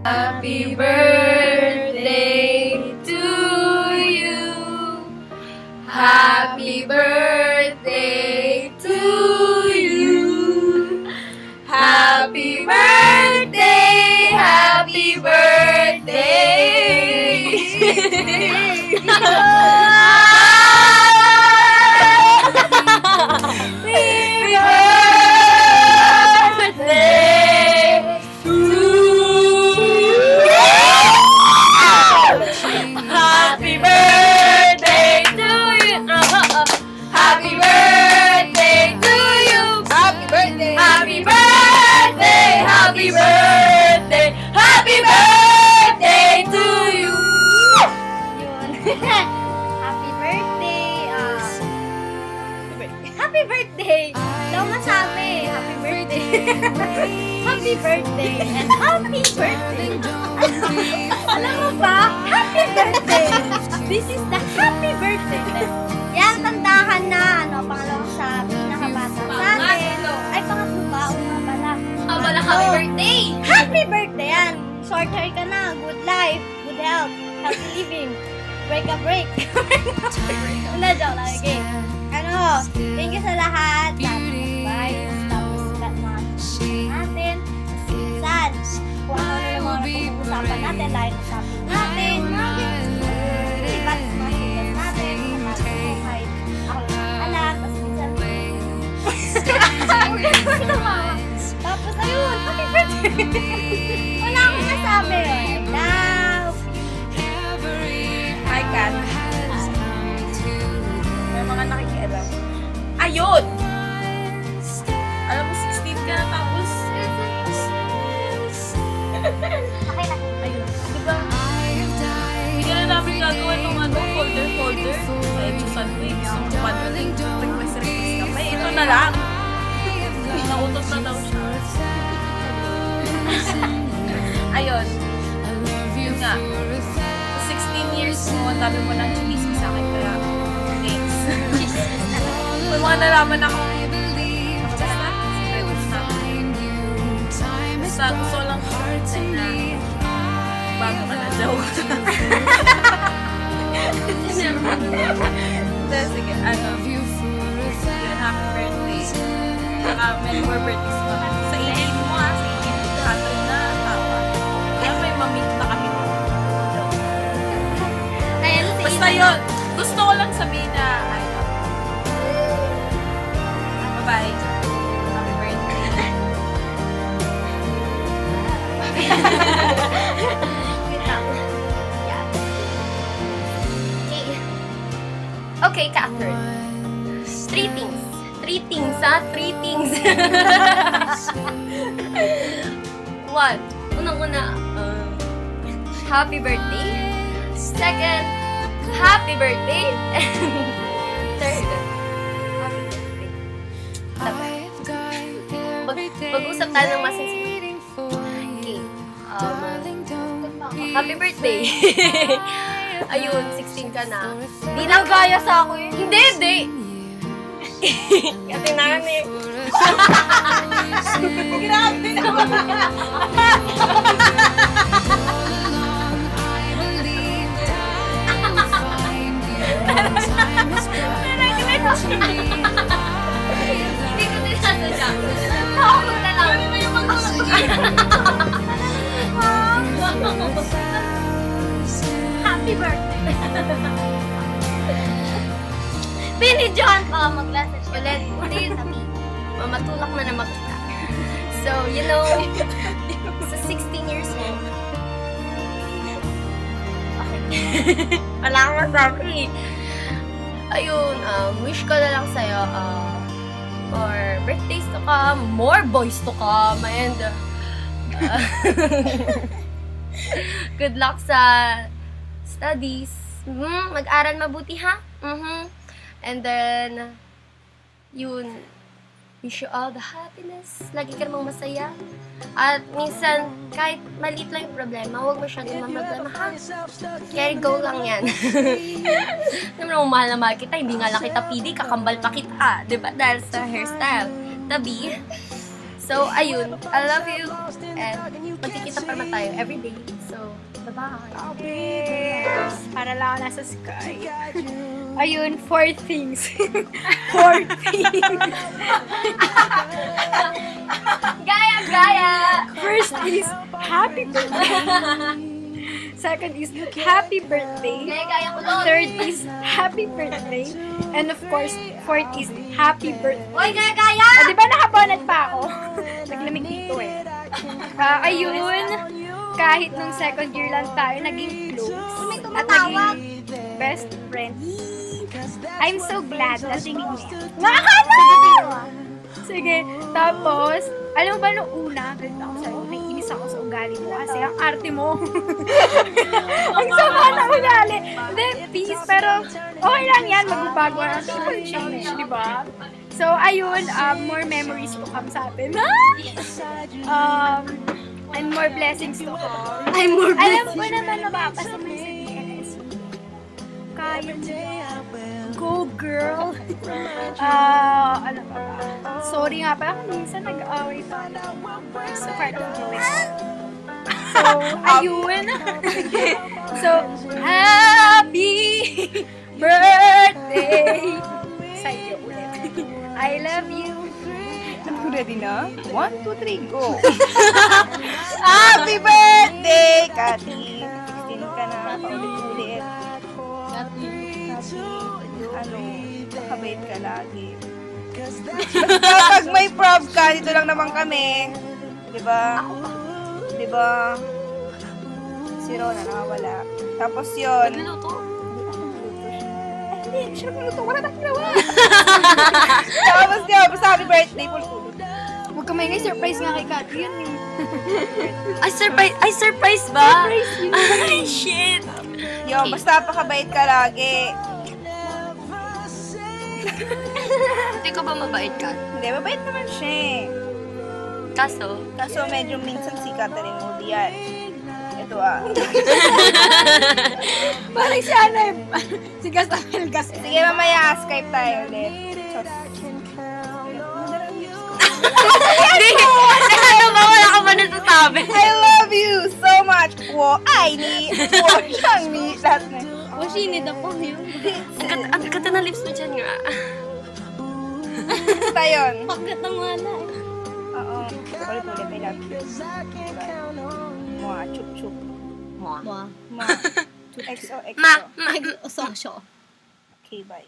Happy birthday to you. Happy birthday to you. Happy birthday, happy birthday. Happy birthday! Happy birthday to you! Yun. Happy birthday! Happy birthday! Daw masabi. Happy birthday! Happy birthday! And happy birthday! Alam mo ba? Happy birthday! This is the happy birthday! Yan, tandahan na. Pangalawang sa pinakabata sa atin. Ay, pangatlo ba? O nga pala. Abala, happy birthday! Happy birthday! Yan! Short hair ka na. Good life. Good health. Healthy living. Break a break. Wala, joke lang. Okay. Thank you sa lahat. Advice. Tapos, natin. Minsan, kung ano yung mga usapan natin, lahat ng topic natin. Iba't mga tigas natin. Kahit ako lang anak. Tapos, minsan, tapos, ayun, happy birthday! Wala akong nasabi. Love! Hi, Kat. May mga nakikialam. Ayun! Alam mo, 16 ka na tapos. Okay na. Ayun. Diba? Hindi na namin gagawa ng folder. Kahit sa Sunday, gusto mo padaling. Request ka pa. Ito na lang. Nautot na daw siya. Ayun. Yun nga. 16 years mo, tabi mo ng chismis sa akin. Kaya, thanks. May mga nalaman ako. Basta gusto lang ko na bago ka na daw. Sige, happy birthday. Saka many more birthdays pa. Sa 18 mo sa 18 katol na tawa. Kaya may mamit na kami. Basta yun, gusto ko lang sabihin na bye-bye. Happy birthday. Okay, Catherine. Three things. Three things. One, unang-una, happy birthday. Second, happy birthday. Third, happy birthday. Pag-usap tayo ng masinsinig. Okay. Happy birthday. Ayun, 16 ka na. Di na gaya sa ako yun. Hindi. Kasi namin. Grabe naman. Hindi ko din nasadya. Ako na lang. Ano na yung happy birthday. Binidyohan pa mag-message ulit. Hindi, mamatulak na naman kita. So, you know, sa 16 years old, okay. Wala akong masabi. Ayun, wish ko na lang sa'yo, for birthdays to come, more boys to come, and good luck sa studies. Mag-aral mabuti, ha? And then, yun, wish you all the happiness. Lagi ka namang masaya. At minsan, kahit maliit lang yung problema, huwag masyadong problema, ha? Carry go lang yan. Naman ako mahal na mahal kita, hindi nga lang kita pili, kakambal pa kita. Diba? Dahil sa hairstyle. Tabi. So, ayun. I love you. And magkikita pa naman tayo everyday. So, bye-bye. Yes. Para lang ako nasa sky. Ayun, 4 things. 4 things. Gaya! First is, happy birthday. Second is, happy birthday. Gaya ko doon. Third is, happy birthday. And of course, fourth is, happy birthday. Uy, gaya! Di ba nakabonat pa ako? Naglamig dito eh. Ayun, kahit nung second year lang tayo, naging close. At naging best friend. I'm so glad na tingin niya. Nakakatawa! Sige, tapos, alam mo ba nung una, ganito ako sa'yo, naiinis ako sa ugali mo kasi ang arte mo. Ang sama na ugali. Hindi, peace, pero okay lang yan, magbabago na. People change, di ba? So, ayun, more memories to come sa atin. And more blessings to come. Alam ko naman nababasa mo sa DNS. Kaya mo. Go, girl! Ano pa ba? Sorry nga pala kung minsan nag-aaway pa. It's a part of growing up. So, ayun. So, happy birthday sa'yo ulit. I love you. Ready na? 1, 2, 3, go! Happy birthday, Kati! 16 ka na, paulit-ulit. Kati, ano, nakabait ka lagi. Basta pag may prob ka, dito lang naman kami. Diba? Diba? Si Rona nakawala. Tapos yun. Niluto? Hindi, siya nagluluto. Wala na ginawa. Tapos yun, basta happy birthday, pulpulot. Huwag ka may surprise nga kay Kati yun eh. Ay, surprise ba? Surprise yun. Ay, shit! Yo, basta pakabait ka lagi. Hindi ko ba mabait ka? Hindi, mabait naman siya eh. Kaso, medyo minsan si Catherine Moody yan. Ito ah. Parang si ano eh. Si Gastamel Gas. Sige, mamaya Skype tayo ulit. Hindi! Ano ba? Wala ka ba nasasabi? I love you so much. Wo, ay ni. Wo, siyang ni. Lahat na. O, sinid ako yun. Ang ganda ng lips mo dyan nga. Basta yun. Pagkat ng wala eh. Oo. Ulit-ulit, I love you. Mwah, chup-chup. Mwah. Mwah. XOXO. Ma. Ososyo. Okay, bye.